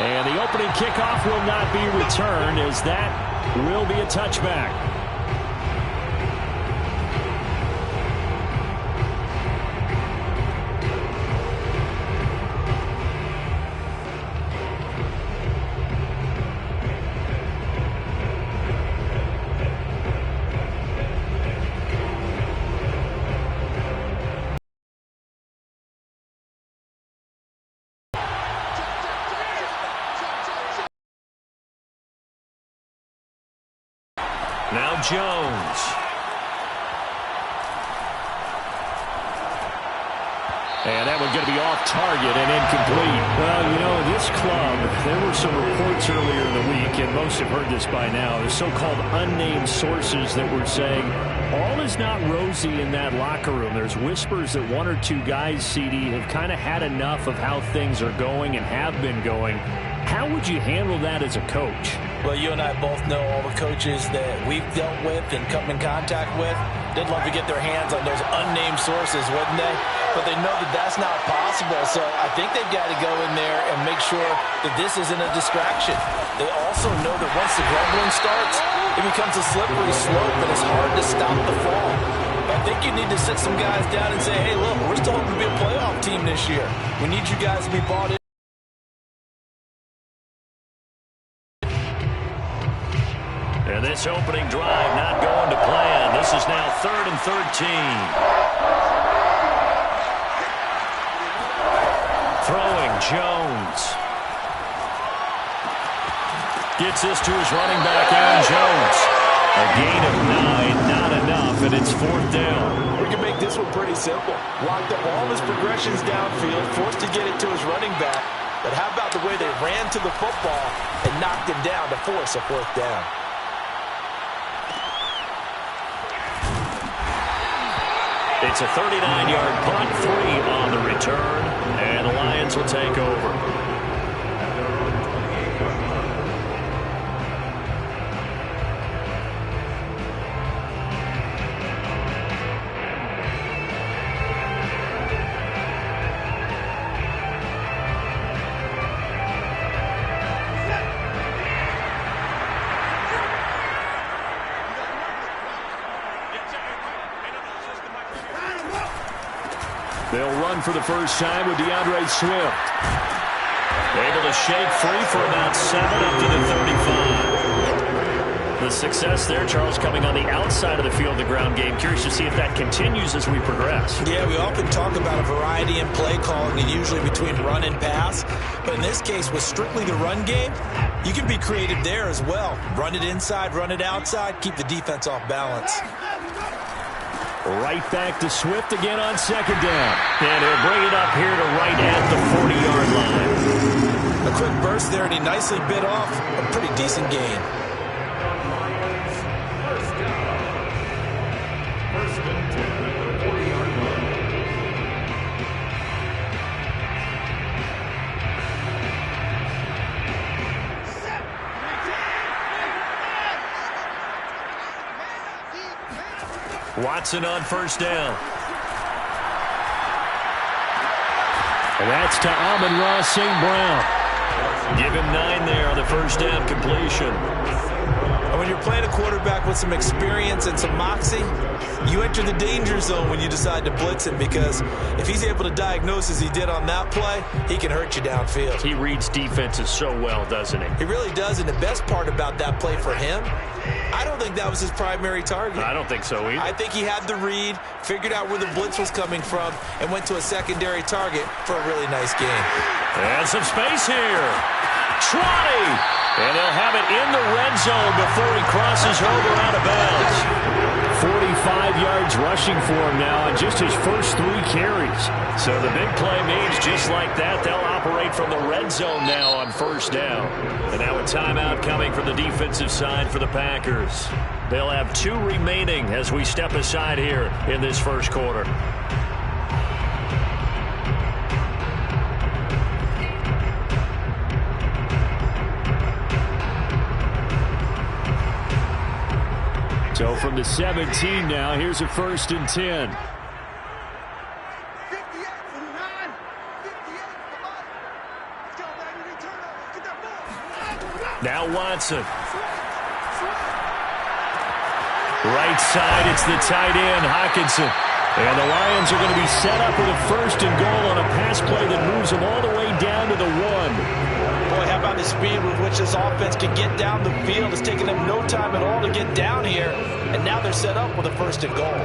And the opening kickoff will not be returned, as that will be a touchback. Now Jones. And that one's going to be off target and incomplete. Well, you know, this club, there were some reports earlier in the week, and most have heard this by now, the so-called unnamed sources that were saying all is not rosy in that locker room. There's whispers that one or two guys, CD, have kind of had enough of how things are going and have been going. How would you handle that as a coach? Well, you and I both know all the coaches that we've dealt with and come in contact with. They'd love to get their hands on those unnamed sources, wouldn't they? But they know that that's not possible, so I think they've got to go in there and make sure that this isn't a distraction. They also know that once the grumbling starts, it becomes a slippery slope, and it's hard to stop the fall. I think you need to sit some guys down and say, hey, look, we're still hoping to be a playoff team this year. We need you guys to be bought in. And this opening drive not going to plan. This is now 3rd and 13. Throwing Jones. Gets this to his running back, Aaron Jones. A gain of 9, not enough, and it's 4th down. We can make this one pretty simple. Locked up all his progressions downfield, forced to get it to his running back. But how about the way they ran to the football and knocked him down to force a 4th down? It's a 39-yard punt, 3 on the return, and the Lions will take over. They'll run for the first time with DeAndre Swift. Able to shake free for about 7 up to the 35. The success there, Charles, coming on the outside of the field, the ground game. Curious to see if that continues as we progress. Yeah, we often talk about a variety in play calling, and usually between run and pass. But in this case, with strictly the run game, you can be creative there as well. Run it inside, run it outside, keep the defense off balance. Right back to Swift again on 2nd down. And he'll bring it up here to right at the 40-yard line. A quick burst there, and he nicely bit off a pretty decent gain. Watson on 1st down. And that's to Amon-Ra St. Brown. Give him 9 there on the 1st down completion. And when you're playing a quarterback with some experience and some moxie, you enter the danger zone when you decide to blitz him, because if he's able to diagnose as he did on that play, he can hurt you downfield. He reads defenses so well, doesn't he? He really does, and the best part about that play for him, I don't think that was his primary target. I don't think so either. I think he had the read, figured out where the blitz was coming from, and went to a secondary target for a really nice game. And some space here. Trotty! And they'll have it in the red zone before he crosses over out of bounds. 45 yards rushing for him now on just his first 3 carries. So the big play means just like that, they'll operate from the red zone now on 1st down. And now a timeout coming from the defensive side for the Packers. They'll have 2 remaining as we step aside here in this first quarter. So from the 17 now, here's a 1st and 10. Now Watson. Right side, it's the tight end, Hockenson. And the Lions are going to be set up with a first and goal on a pass play that moves them all the way down to the 1. Boy, how about the speed with which this offense can get down the field? It's taken them no time at all to get down here, and now they're set up with a first and goal.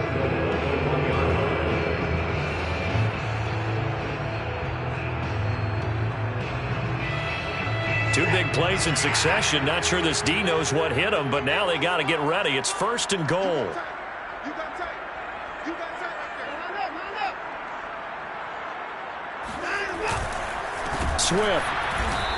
Two big plays in succession. Not sure this D knows what hit them, but now they got to get ready. It's first and goal. Swift.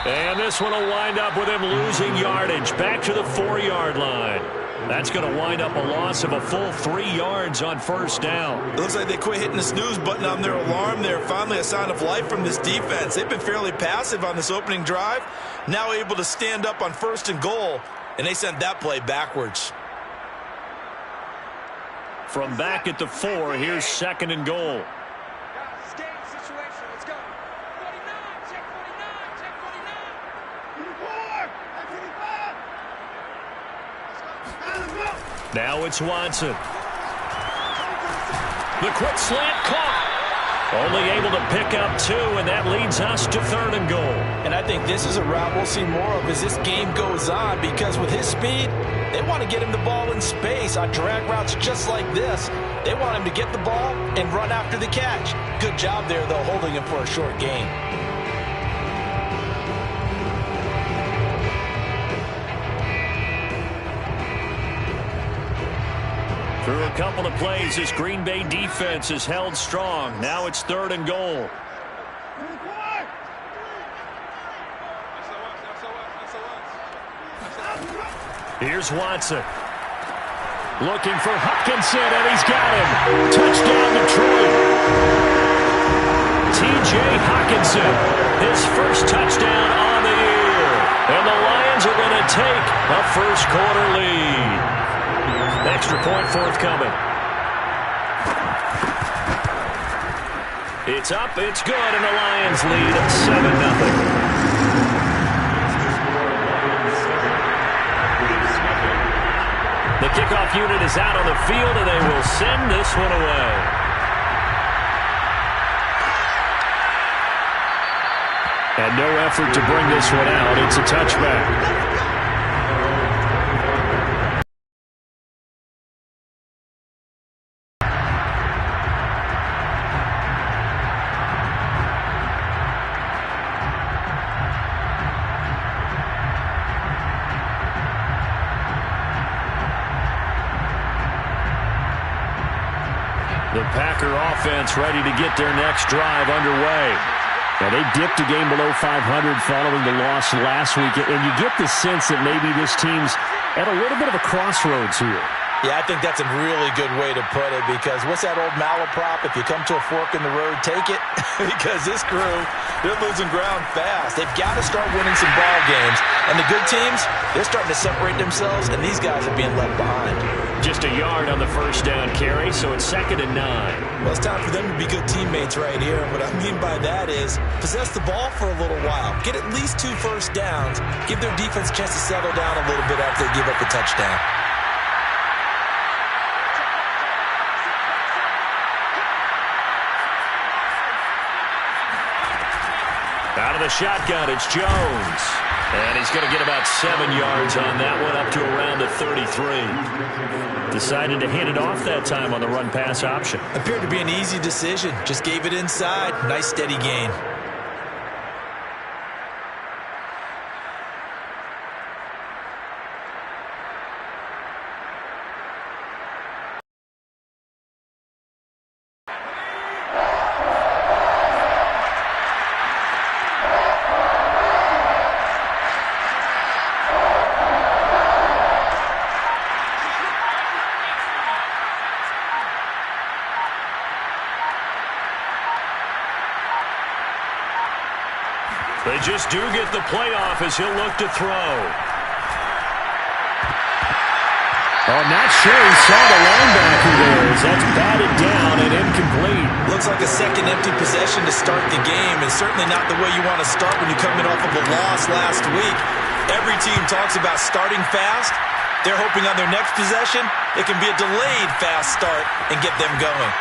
And this one will wind up with him losing yardage. Back to the 4-yard line. That's going to wind up a loss of a full 3 yards on first down. It looks like they quit hitting the snooze button on their alarm there. Finally a sign of life from this defense. They've been fairly passive on this opening drive. Now able to stand up on first and goal, and they sent that play backwards. From back at the 4, here's second and goal. Now it's Watson. The quick slant caught. Only able to pick up 2, and that leads us to third and goal. And I think this is a route we'll see more of as this game goes on, because with his speed, they want to get him the ball in space on drag routes just like this. They want him to get the ball and run after the catch. Good job there, though, holding him for a short gain. Through a couple of plays, this Green Bay defense is held strong. Now it's third and goal. Here's Watson. Looking for Hockenson, and he's got him. Touchdown, Detroit. T.J. Hockenson, his first touchdown on the year. And the Lions are going to take a first-quarter lead. Extra point forthcoming. It's up, it's good, and the Lions lead at 7-0. The kickoff unit is out on the field, and they will send this one away. And no effort to bring this one out. It's a touchback. The Packer offense ready to get their next drive underway. Now, they dipped a game below 500 following the loss last week, and you get the sense that maybe this team's at a little bit of a crossroads here. Yeah, I think that's a really good way to put it, because what's that old malaprop? If you come to a fork in the road, take it. Because this crew, they're losing ground fast. They've got to start winning some ball games. And the good teams, they're starting to separate themselves, and these guys are being left behind. Just a yard on the first down carry, so it's 2nd and 9. Well, it's time for them to be good teammates right here. What I mean by that is possess the ball for a little while. Get at least 2 first downs. Give their defense a chance to settle down a little bit after they give up a touchdown. Out of the shotgun, it's Jones. And he's going to get about 7 yards on that one, up to around the 33. Decided to hand it off that time on the run-pass option. Appeared to be an easy decision. Just gave it inside. Nice steady gain. They just do get the playoff as he'll look to throw. Oh, not sure he saw the linebacker there as that's batted down and incomplete. Looks looks like a second empty possession to start the game, and certainly not the way you want to start when you come in off of a loss last week. Every team talks about starting fast. They're hoping on their next possession, it can be a delayed fast start and get them going.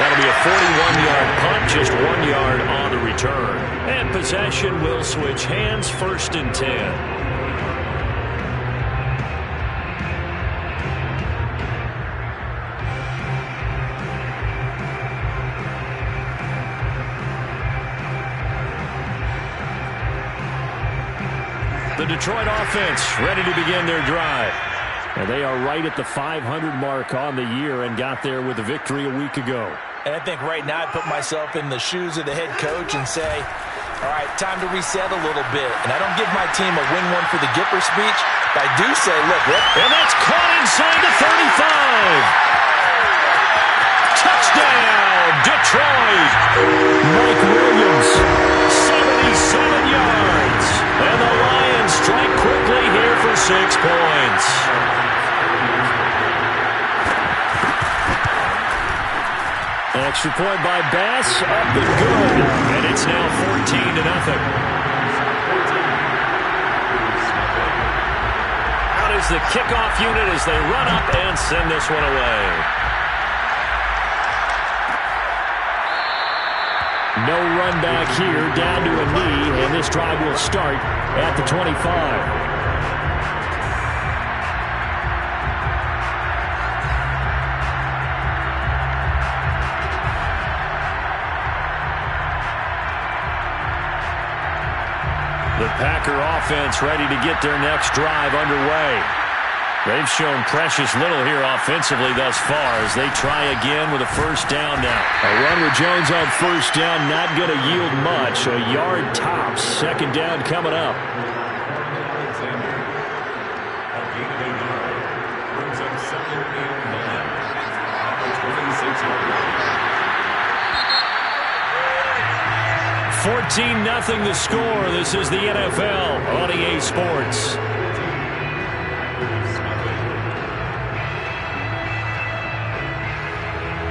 That'll be a 41-yard punt, just 1 yard on the return. And possession will switch hands, 1st and 10. The Detroit offense ready to begin their drive. And they are right at the 500 mark on the year and got there with a victory a week ago. And I think right now I put myself in the shoes of the head coach and say, all right, time to reset a little bit. And I don't give my team a win one for the Gipper speech, but I do say, look. And that's caught inside the 35. Touchdown, Detroit. Mike Williams, 77 yards. And the Lions strike quickly here for 6 points. Extra point by Bass, up and good. And it's now 14-0. Out is the kickoff unit as they run up and send this one away. No run back here, down to a knee, and this drive will start at the 25. The Packer offense ready to get their next drive underway. They've shown precious little here offensively thus far as they try again with a 1st down now. A run with Jones on 1st down, not going to yield much. A yard tops. 2nd down coming up. $14-0 the score. This is the NFL on EA Sports.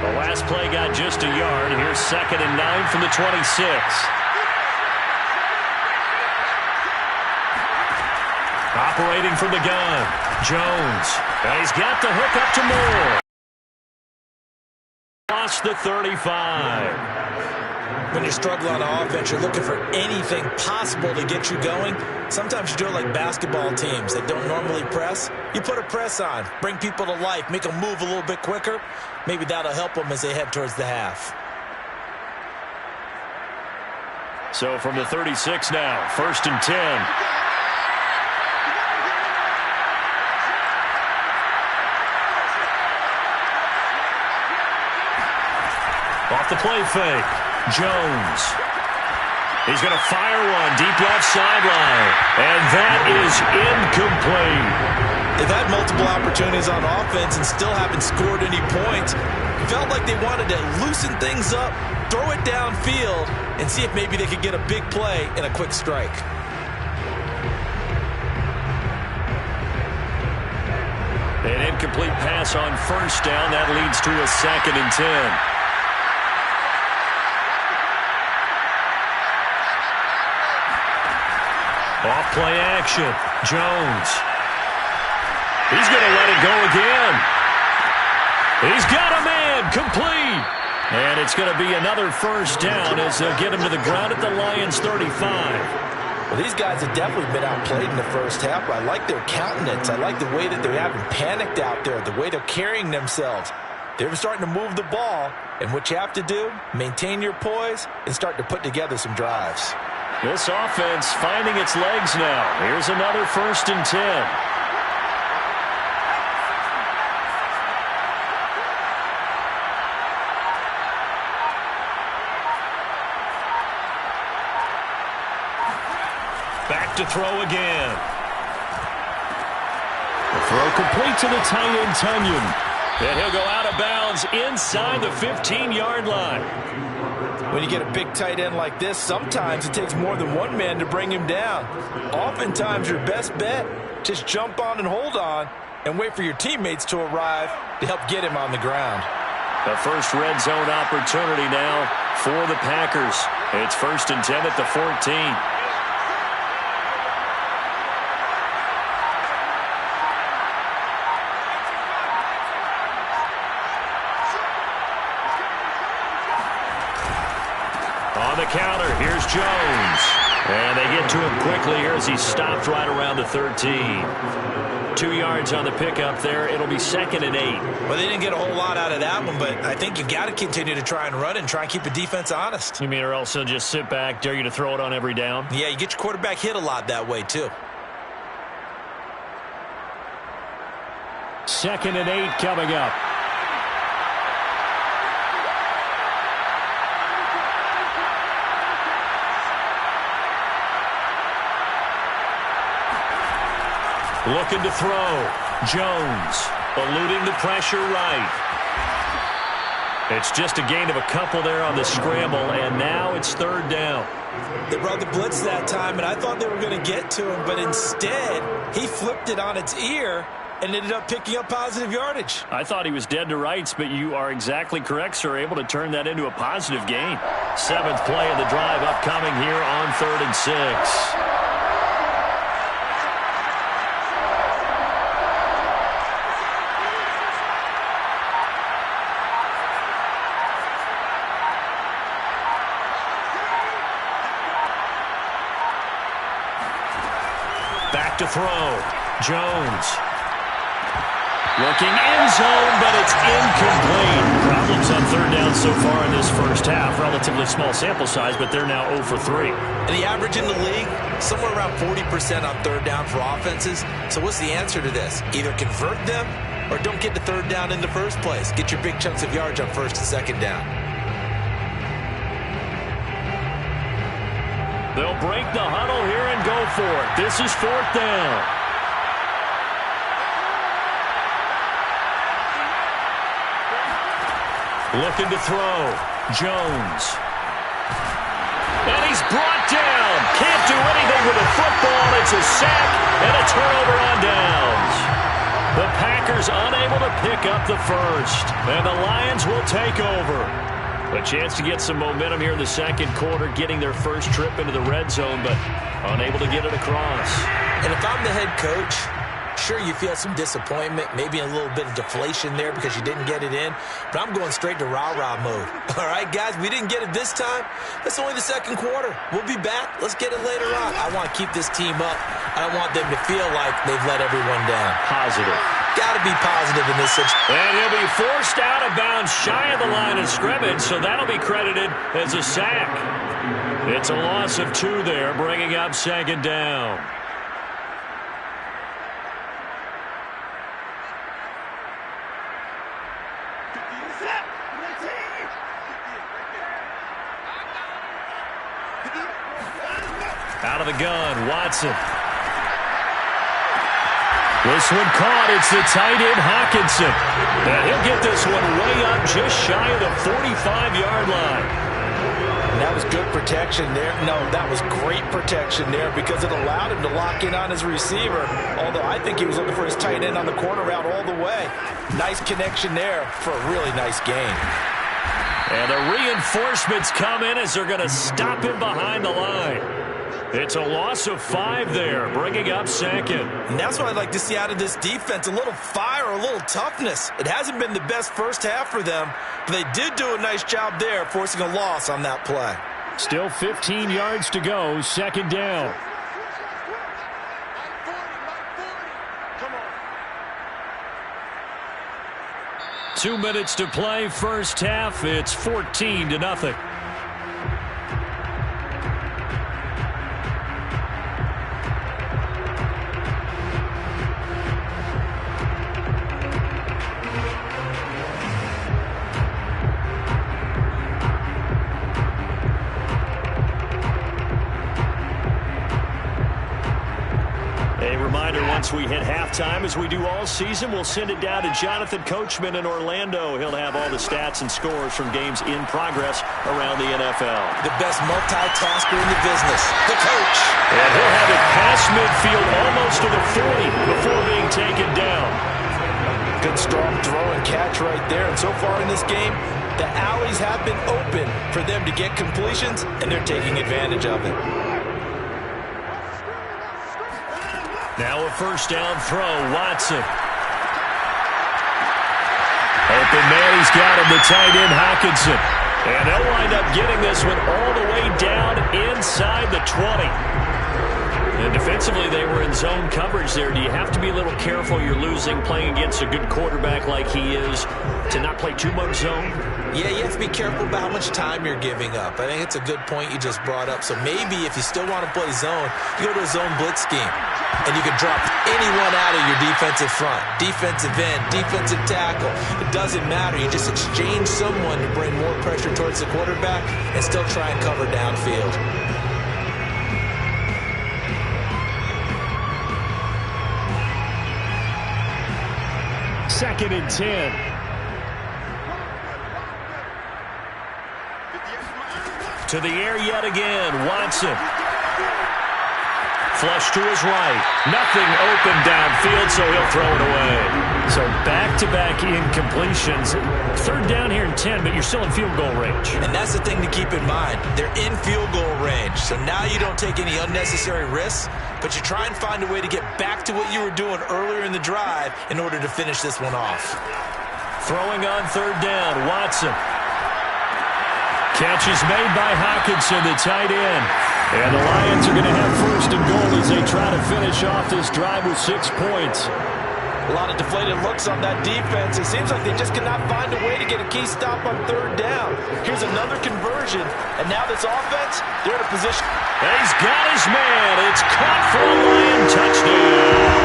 The last play got just a yard. Here's 2nd and 9 from the 26. Operating from the gun, Jones. And he's got the hook up to Moore. Lost the 35. When you struggle on offense, you're looking for anything possible to get you going. Sometimes you do it like basketball teams that don't normally press. You put a press on, bring people to life, make them move a little bit quicker. Maybe that'll help them as they head towards the half. So from the 36 now, 1st and 10. Off the play fake. Jones. He's going to fire one deep left sideline. And that is incomplete. They've had multiple opportunities on offense and still haven't scored any points. Felt like they wanted to loosen things up, throw it downfield, and see if maybe they could get a big play and a quick strike. An incomplete pass on 1st down. That leads to a 2nd and 10. Off-play action. Jones. He's going to let it go again. He's got a man. Complete. And it's going to be another 1st down as they'll get him to the ground at the Lions' 35. Well, these guys have definitely been outplayed in the 1st half. I like their countenance. I like the way that they haven't panicked out there, the way they're carrying themselves. They're starting to move the ball, and what you have to do, maintain your poise and start to put together some drives. This offense finding its legs now. Here's another 1st and 10. Back to throw again. The throw complete to the tight end, Tunyon. And he'll go out of bounds inside the 15-yard line. When you get a big tight end like this, sometimes it takes more than one man to bring him down. Oftentimes, your best bet, just jump on and hold on and wait for your teammates to arrive to help get him on the ground. The first red zone opportunity now for the Packers. It's 1st and 10 at the 14. On the counter, here's Jones. And they get to him quickly here as he stopped right around the 13. 2 yards on the pickup there. It'll be 2nd and 8. Well, they didn't get a whole lot out of that one, but I think you got to continue to try and run and try and keep the defense honest. You mean or else they'll just sit back, dare you to throw it on every down? Yeah, you get your quarterback hit a lot that way, too. 2nd and 8 coming up. Looking to throw. Jones eluding the pressure right. It's just a gain of a couple there on the scramble, and now it's 3rd down. They brought the blitz that time, and I thought they were going to get to him, but instead he flipped it on its ear and ended up picking up positive yardage. I thought he was dead to rights, but you are exactly correct, sir. Able to turn that into a positive gain. 7th play of the drive upcoming here on 3rd and 6. Back to throw. Jones. Looking end zone, but it's incomplete. Problems on 3rd down so far in this first half. Relatively small sample size, but they're now 0 for 3. And the average in the league, somewhere around 40% on 3rd down for offenses. So what's the answer to this? Either convert them or don't get to 3rd down in the first place. Get your big chunks of yards on 1st and 2nd down. They'll break the huddle here and go for it. This is 4th down. Looking to throw. Jones. And he's brought down. Can't do anything with a football. It's a sack and a turnover on downs. The Packers unable to pick up the first. And the Lions will take over. A chance to get some momentum here in the 2nd quarter, getting their first trip into the red zone, but unable to get it across. And if I'm the head coach, sure, you feel some disappointment, maybe a little bit of deflation there because you didn't get it in, but I'm going straight to rah-rah mode. All right, guys, we didn't get it this time. It's only the 2nd quarter. We'll be back. Let's get it later on. I want to keep this team up. I don't want them to feel like they've let everyone down. Positive. Got to be positive in this situation. And he'll be forced out of bounds shy of the line of scrimmage, so that'll be credited as a sack. It's a loss of 2 there, bringing up 2nd down. Out of the gun, Watson. This one caught. It's the tight end, Hawkinson. And he'll get this one way up just shy of the 45-yard line. And that was good protection there. No, that was great protection there because it allowed him to lock in on his receiver. Although I think he was looking for his tight end on the corner route all the way. Nice connection there for a really nice gain. And the reinforcements come in as they're going to stop him behind the line. It's a loss of 5 there, bringing up 2nd. And that's what I'd like to see out of this defense, a little fire, a little toughness. It hasn't been the best first half for them, but they did do a nice job there, forcing a loss on that play. Still 15 yards to go, 2nd down. Come on. 2 minutes to play, first half. It's 14-0. Once we hit halftime, as we do all season, we'll send it down to Jonathan Coachman in Orlando. He'll have all the stats and scores from games in progress around the NFL. The best multitasker in the business, the coach. And he'll have it past midfield almost to the 40 before being taken down. Good strong throw and catch right there. And so far in this game, the alleys have been open for them to get completions, and they're taking advantage of it. Now a first down throw, Watson. Open man, he's got him, the tight end, Hockenson. And they'll wind up getting this one all the way down inside the 20. And defensively, they were in zone coverage there. Do you have to be a little careful? You're losing, playing against a good quarterback like he is, to not play too much zone? Yeah, you have to be careful about how much time you're giving up. I think it's a good point you just brought up. So maybe if you still want to play zone, you go to a zone blitz scheme. And you can drop anyone out of your defensive front. Defensive end, defensive tackle. It doesn't matter. You just exchange someone to bring more pressure towards the quarterback and still try and cover downfield. Second and 10. To the air yet again, Watson. Flush to his right. Nothing open downfield, so he'll throw it away. So back-to-back incompletions. Third down here in 10, but you're still in field goal range. And that's the thing to keep in mind. They're in field goal range, so now you don't take any unnecessary risks, but you try and find a way to get back to what you were doing earlier in the drive in order to finish this one off. Throwing on third down, Watson. Catch is made by Hockenson, the tight end. And the Lions are going to have first and goal as they try to finish off this drive with 6 points. A lot of deflated looks on that defense. It seems like they just cannot find a way to get a key stop on third down. Here's another conversion, and now this offense, they're in a position. He's got his man. It's caught for a Lion touchdown.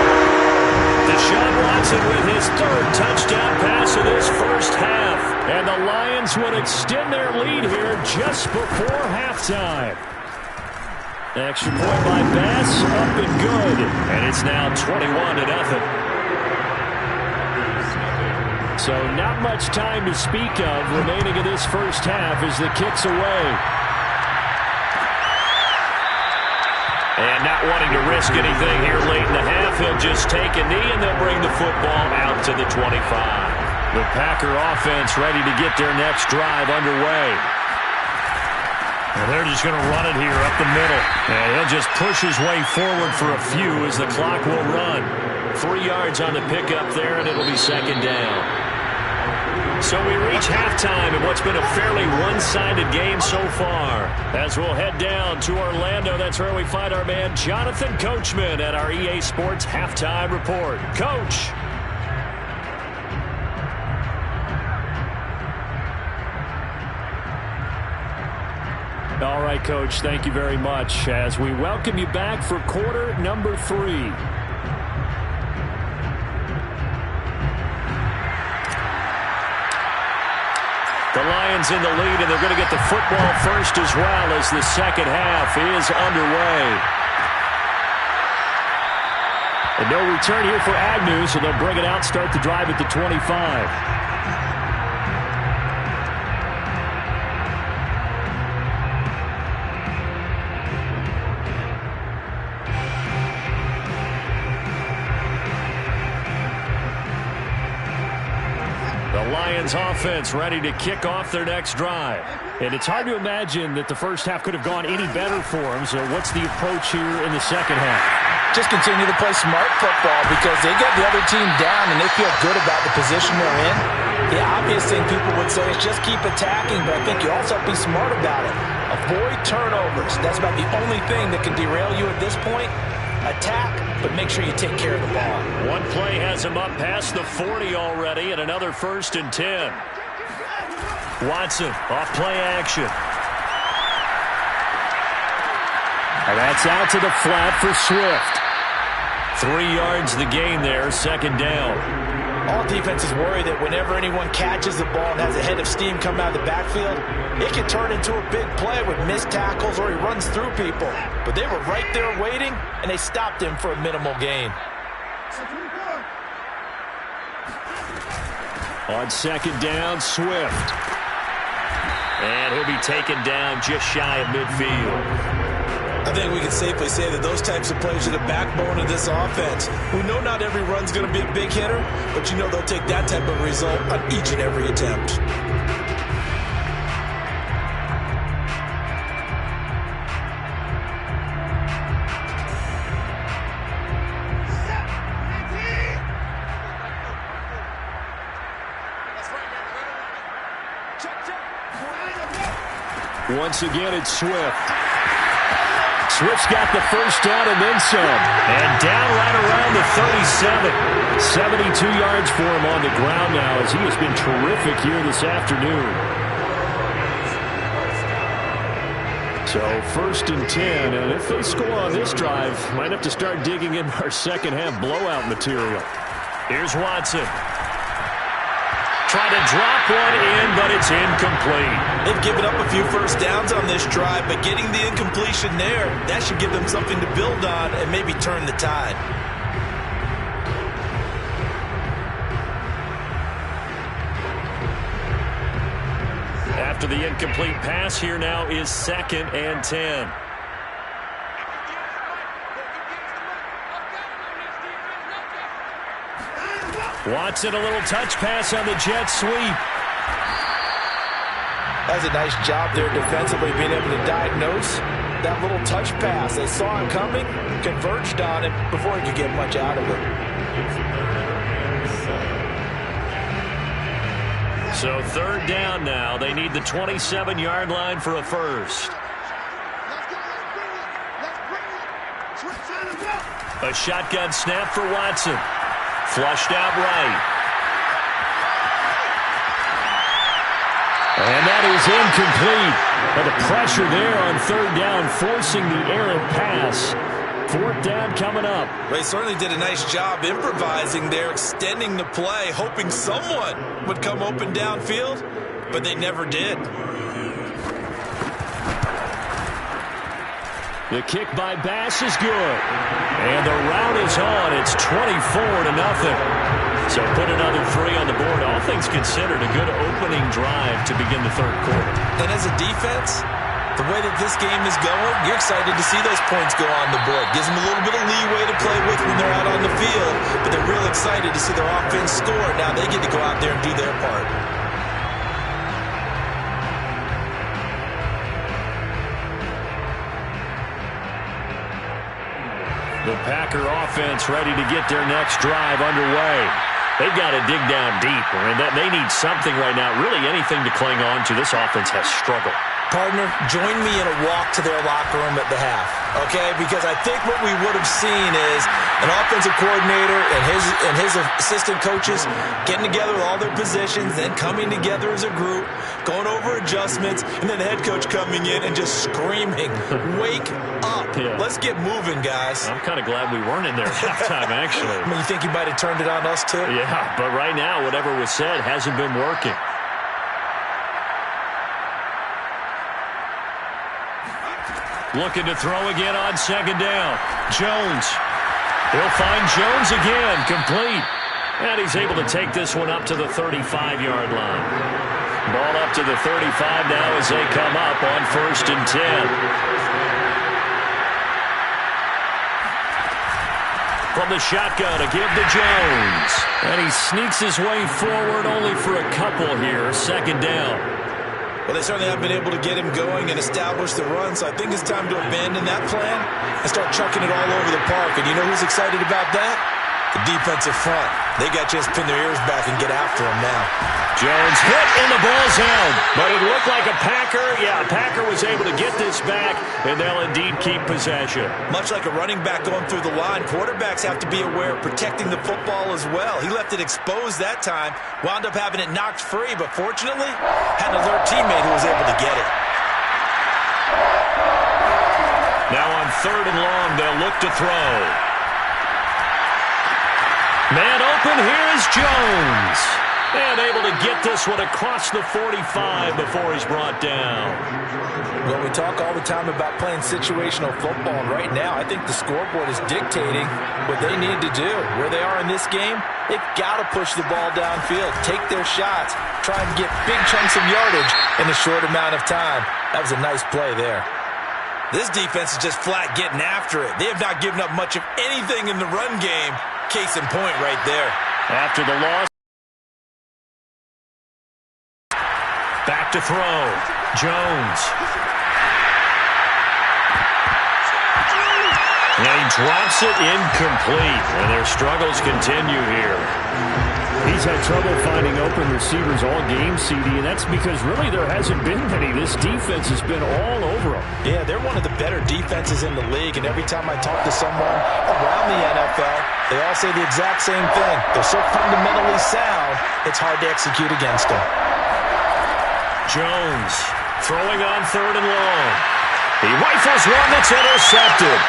Deshaun Watson with his third touchdown pass of this first half. And the Lions would extend their lead here just before halftime. Extra point by Bass, up and good. And it's now 21-0. So not much time to speak of remaining in this first half as the kick's away. And not wanting to risk anything here late in the half, he'll just take a knee and they'll bring the football out to the 25. The Packer offense ready to get their next drive underway. And they're just going to run it here up the middle. And he'll just push his way forward for a few as the clock will run. 3 yards on the pickup there, and it'll be second down. So we reach halftime in what's been a fairly one-sided game so far. As we'll head down to Orlando, that's where we find our man Jonathan Coachman at our EA Sports Halftime Report. Coach. All right, Coach, thank you very much as we welcome you back for quarter number 3. The Lions in the lead, and they're going to get the football first as well as the second half is underway. And no return here for Agnew, so they'll bring it out, start the drive at the 25. Lions offense ready to kick off their next drive. And it's hard to imagine that the first half could have gone any better for them. So what's the approach here in the second half? Just continue to play smart football because they get the other team down and they feel good about the position they're in. The obvious thing people would say is just keep attacking, but I think you also have to be smart about it. Avoid turnovers. That's about the only thing that can derail you at this point. Attack, but make sure you take care of the ball. One play has him up past the 40 already, and another 1st and 10. Watson, off play action. And that's out to the flat for Swift. 3 yards the gain there, second down. All defenses worry that whenever anyone catches the ball and has a head of steam come out of the backfield, it can turn into a big play with missed tackles or he runs through people. But they were right there waiting, and they stopped him for a minimal gain. On second down, Swift. And he'll be taken down just shy of midfield. I think we can safely say that those types of plays are the backbone of this offense. We know not every run's going to be a big hitter, but you know they'll take that type of result on each and every attempt. Once again, it's Swift. Swift's got the first down and then some. And down right around the 37. 72 yards for him on the ground now as he has been terrific here this afternoon. So 1st and 10, and if they score on this drive, might have to start digging in our second half blowout material. Here's Watson. Trying to drop one in, but it's incomplete. They've given up a few first downs on this drive, but getting the incompletion there, that should give them something to build on and maybe turn the tide. After the incomplete pass, here now is 2nd and 10. Watson, a little touch pass on the jet sweep. That's a nice job there defensively, being able to diagnose that little touch pass. They saw him coming, converged on it before he could get much out of it. So 3rd down now. They need the 27-yard line for a first. A shotgun snap for Watson. Flushed out right. And that is incomplete. But the pressure there on 3rd down, forcing the errant pass. 4th down coming up. They certainly did a nice job improvising there, extending the play, hoping someone would come open downfield, but they never did. The kick by Bass is good. And the route is on. It's 24-0. So put another 3 on the board. All things considered, a good opening drive to begin the 3rd quarter. And as a defense, the way that this game is going, you're excited to see those points go on the board. Gives them a little bit of leeway to play with when they're out on the field, but they're real excited to see their offense score. Now they get to go out there and do their part. The Packer offense ready to get their next drive underway. They've got to dig down deep, and they need something right now, really anything to cling on to. This offense has struggled. Partner, join me in a walk to their locker room at the half, okay? Because I think what we would have seen is an offensive coordinator and his assistant coaches getting together with all their positions, then coming together as a group, going over adjustments, and then the head coach coming in and just screaming, "Wake up. Yeah. Let's get moving, guys." I'm kind of glad we weren't in there at halftime, actually. I mean, you think he might have turned it on us, too? Yeah, but right now, whatever was said hasn't been working. Looking to throw again on 2nd down. Jones. He'll find Jones again. Complete. And he's able to take this one up to the 35-yard line. Ball up to the 35 now as they come up on 1st and 10. From the shotgun, a give to Jones. And he sneaks his way forward only for a couple here. 2nd down. Well, they certainly have been able to get him going and establish the run, so I think it's time to abandon that plan and start chucking it all over the park. And you know who's excited about that? The defensive front. They got to just pin their ears back and get after him now. Jones hit and the ball's out. But it looked like a Packer. Yeah, a Packer was able to get this back, and they'll indeed keep possession. Much like a running back going through the line, quarterbacks have to be aware of protecting the football as well. He left it exposed that time, wound up having it knocked free, but fortunately had an alert teammate who was able to get it. Now on 3rd and long, they'll look to throw. Man open, here is Jones. And able to get this one across the 45 before he's brought down. Well, we talk all the time about playing situational football, and right now I think the scoreboard is dictating what they need to do. Where they are in this game, they've got to push the ball downfield, take their shots, try and get big chunks of yardage in a short amount of time. That was a nice play there. This defense is just flat getting after it. They have not given up much of anything in the run game. Case in point right there. After the loss. Back to throw. Jones. And he drops it incomplete. And their struggles continue here. He's had trouble finding open receivers all game, CD, and that's because really there hasn't been many. This defense has been all over them. Yeah, they're one of the better defenses in the league, and every time I talk to someone around the NFL, they all say the exact same thing. They're so fundamentally sound, it's hard to execute against them. Jones throwing on 3rd and long. He rifles one that's intercepted.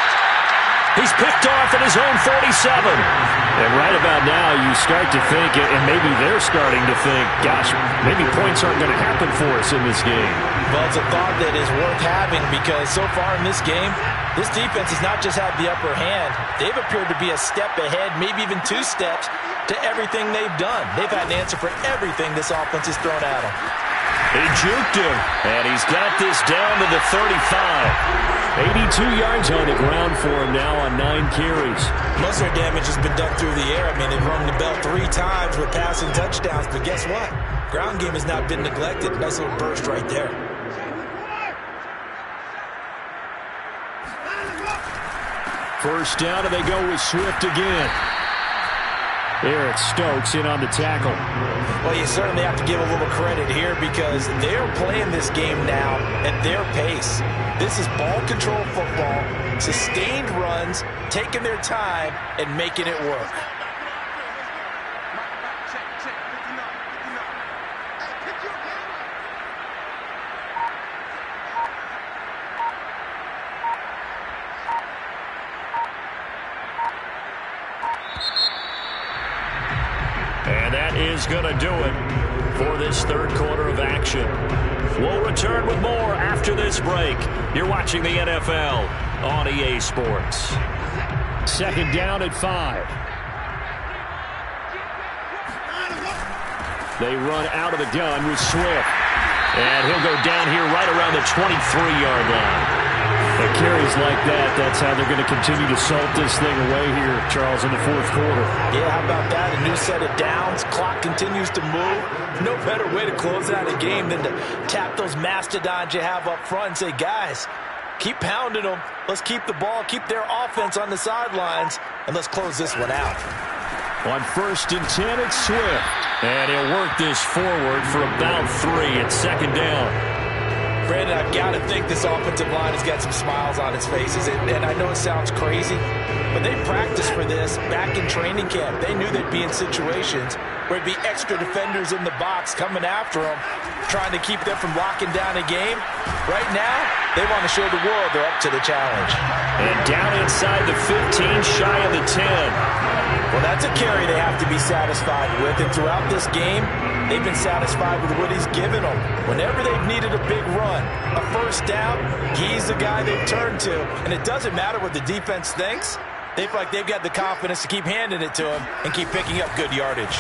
He's picked off at his own 47. And right about now, you start to think, and maybe they're starting to think, gosh, maybe points aren't going to happen for us in this game. Well, it's a thought that is worth having because so far in this game, this defense has not just had the upper hand. They've appeared to be a step ahead, maybe even 2 steps to everything they've done. They've had an answer for everything this offense has thrown at them. He juked him, and he's got this down to the 35. 82 yards on the ground for him now on 9 carries. Most of their damage has been done through the air. I mean, they've rung the bell 3 times with passing touchdowns, but guess what? Ground game has not been neglected. Nice little burst right there. First down, and they go with Swift again. Eric Stokes in on the tackle. Well, you certainly have to give a little credit here because they're playing this game now at their pace. This is ball control football, sustained runs, taking their time, and making it work. And that is going to do it for this 3rd quarter of action. We'll return with more after this break. You're watching the NFL on EA Sports. 2nd down at 5. They run out of the gun with Swift. And he'll go down here right around the 23-yard line. And carries like that, that's how they're going to continue to salt this thing away here, Charles, in the 4th quarter. Yeah, how about that? A new set of downs. Clock continues to move. No better way to close out a game than to tap those mastodons you have up front and say, guys, keep pounding them. Let's keep the ball, keep their offense on the sidelines, and let's close this one out. On 1st and 10, it's Swift. And he'll work this forward for about 3 at 2nd down. Brandon, I've got to think this offensive line has got some smiles on its faces. And I know it sounds crazy, but they practiced for this back in training camp. They knew they'd be in situations where it'd be extra defenders in the box coming after them, trying to keep them from locking down a game. Right now, they want to show the world they're up to the challenge. And down inside the 15, shy of the 10. Well, that's a carry they have to be satisfied with. And throughout this game, they've been satisfied with what he's given them. Whenever they've needed a big run, a 1st down, he's the guy they've turned to. And it doesn't matter what the defense thinks. They feel like they've got the confidence to keep handing it to him and keep picking up good yardage.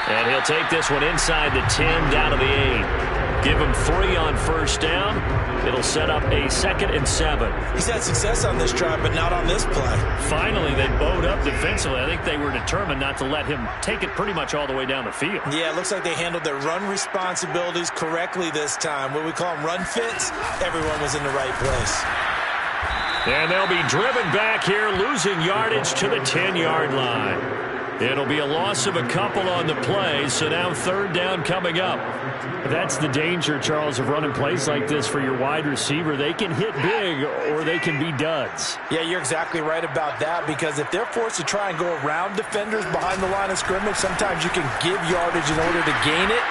And he'll take this one inside the 10, down to the 8. Give him 3 on 1st down. It'll set up a 2nd and 7. He's had success on this drive, but not on this play. Finally, they bowed up defensively. I think they were determined not to let him take it pretty much all the way down the field. Yeah, it looks like they handled their run responsibilities correctly this time. What we call them run fits, everyone was in the right place. And they'll be driven back here, losing yardage to the 10-yard line. It'll be a loss of a couple on the play, so now 3rd down coming up. That's the danger, Charles, of running plays like this for your wide receiver. They can hit big or they can be duds. Yeah, you're exactly right about that because if they're forced to try and go around defenders behind the line of scrimmage, sometimes you can give yardage in order to gain it.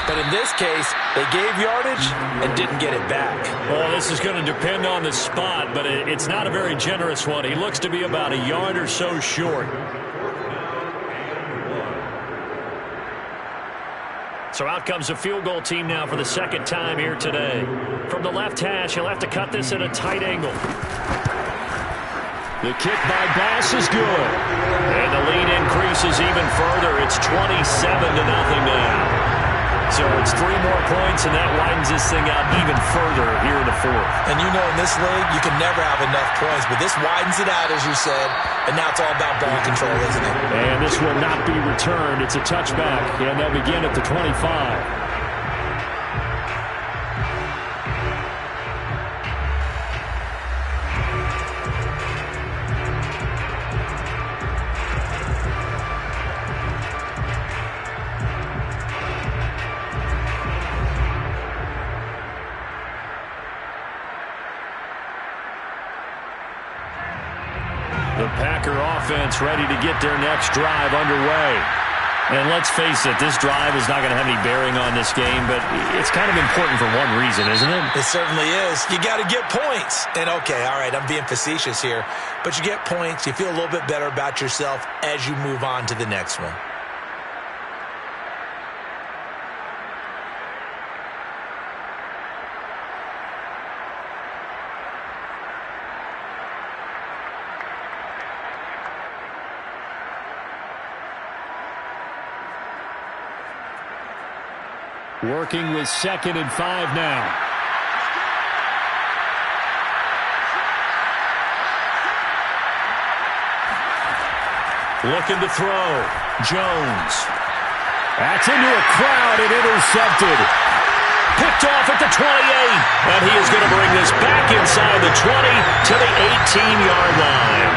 But in this case, they gave yardage and didn't get it back. Well, this is going to depend on the spot, but it's not a very generous one. He looks to be about a yard or so short. So out comes a field goal team now for the 2nd time here today. From the left hash, he'll have to cut this at a tight angle. The kick by Bass is good. And the lead increases even further. It's 27-0 now. So it's 3 more points, and that widens this thing out even further here in the fourth. And you know, in this league, you can never have enough points, but this widens it out, as you said, and now it's all about ball control, isn't it? And this will not be returned. It's a touchback, and they'll begin at the 25. The Packer offense ready to get their next drive underway. And let's face it, this drive is not going to have any bearing on this game, but it's kind of important for one reason, isn't it? It certainly is. You got to get points. And okay, all right, I'm being facetious here, but you get points, you feel a little bit better about yourself as you move on to the next one. Working with 2nd and 5 now. Looking to throw. Jones. That's into a crowd and intercepted. Picked off at the 28. And he is going to bring this back inside the 20 to the 18-yard line.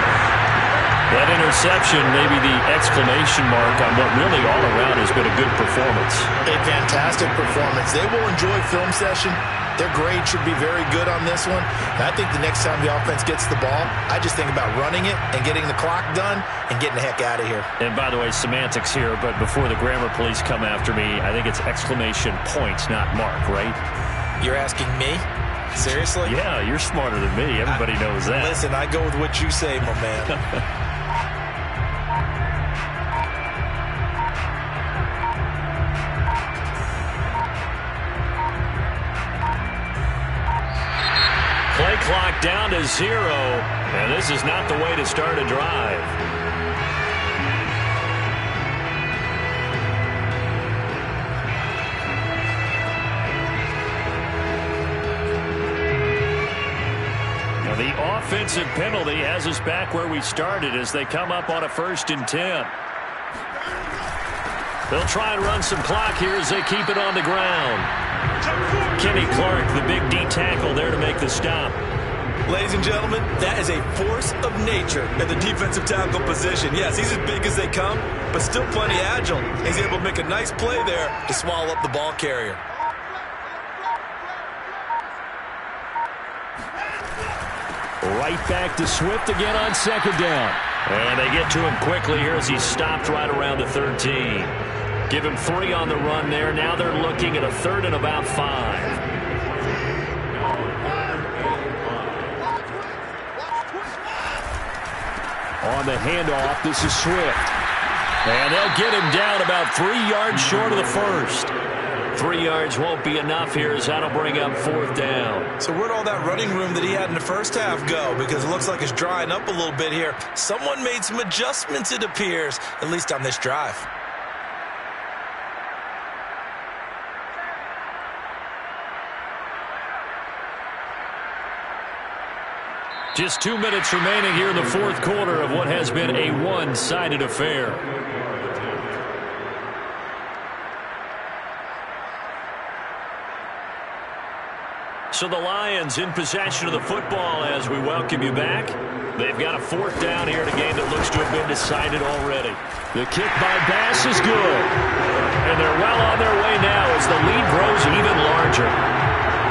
That interception may be the exclamation mark on what really all around has been a good performance. A fantastic performance. They will enjoy film session. Their grade should be very good on this one. And I think the next time the offense gets the ball, I just think about running it and getting the clock done and getting the heck out of here. And by the way, semantics here, but before the grammar police come after me, I think it's exclamation point, not mark, right? You're asking me? Seriously? Yeah, you're smarter than me. Everybody knows that. Listen, I go with what you say, my man. Play clock down to 0, and this is not the way to start a drive. Now the offensive penalty has us back where we started as they come up on a 1st and 10. They'll try and run some clock here as they keep it on the ground. Kenny Clark, the big D tackle there to make the stop. Ladies and gentlemen, that is a force of nature at the defensive tackle position. Yes, he's as big as they come, but still plenty agile. He's able to make a nice play there to swallow up the ball carrier. Right back to Swift again on 2nd down. And they get to him quickly here as he's stopped right around the 13. Give him 3 on the run there. Now they're looking at a 3rd and about 5. On the handoff, this is Swift. And they'll get him down about 3 yards short of the 1st. 3 yards won't be enough here as that'll bring up 4th down. So where'd all that running room that he had in the first half go? Because it looks like it's drying up a little bit here. Someone made some adjustments, it appears, at least on this drive. Just 2 minutes remaining here in the 4th quarter of what has been a one-sided affair. So the Lions in possession of the football as we welcome you back. They've got a 4th down here in a game that looks to have been decided already. The kick by Bass is good. And they're well on their way now as the lead grows even larger.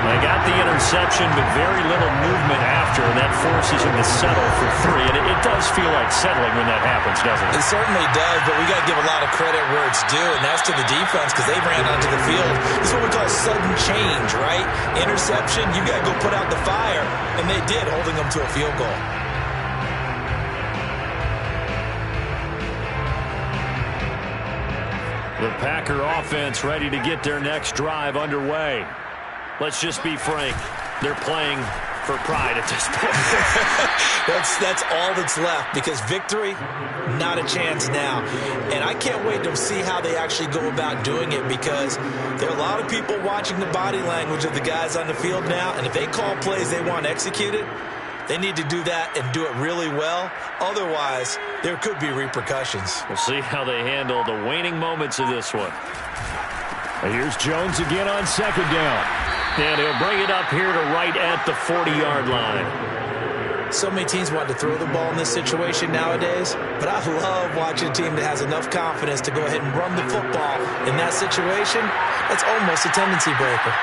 They got the interception, but very little movement after, and that forces them to settle for 3. And it does feel like settling when that happens, doesn't it? It certainly does, but we got to give a lot of credit where it's due, and that's to the defense because they ran onto the field. This is what we call sudden change, right? Interception, you got to go put out the fire, and they did, holding them to a field goal. The Packer offense ready to get their next drive underway. Let's just be frank. They're playing for pride at this point. That's all that's left, because victory, not a chance now. And I can't wait to see how they actually go about doing it, because there are a lot of people watching the body language of the guys on the field now, and if they call plays they want executed, they need to do that and do it really well. Otherwise, there could be repercussions. We'll see how they handle the waning moments of this one. And here's Jones again on second down. And he'll bring it up here to right at the 40-yard line. So many teams want to throw the ball in this situation nowadays, but I love watching a team that has enough confidence to go ahead and run the football in that situation. That's almost a tendency breaker.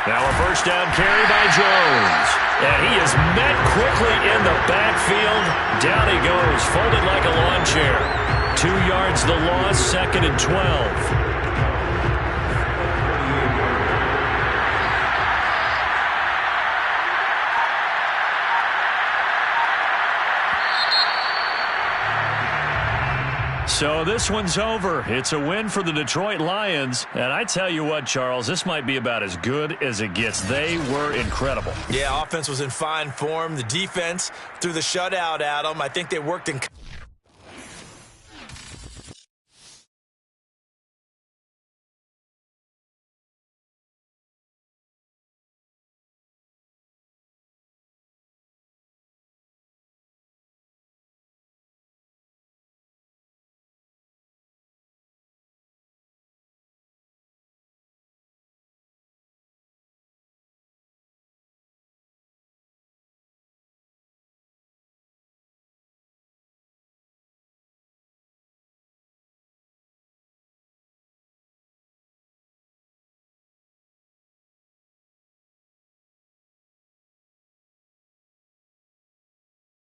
Now a first down carry by Jones. And he is met quickly in the backfield. Down he goes, folded like a lawn chair. 2 yards the loss, 2nd and 12. So this one's over. It's a win for the Detroit Lions. And I tell you what, Charles, this might be about as good as it gets. They were incredible. Yeah, offense was in fine form. The defense threw the shutout at them. I think they worked in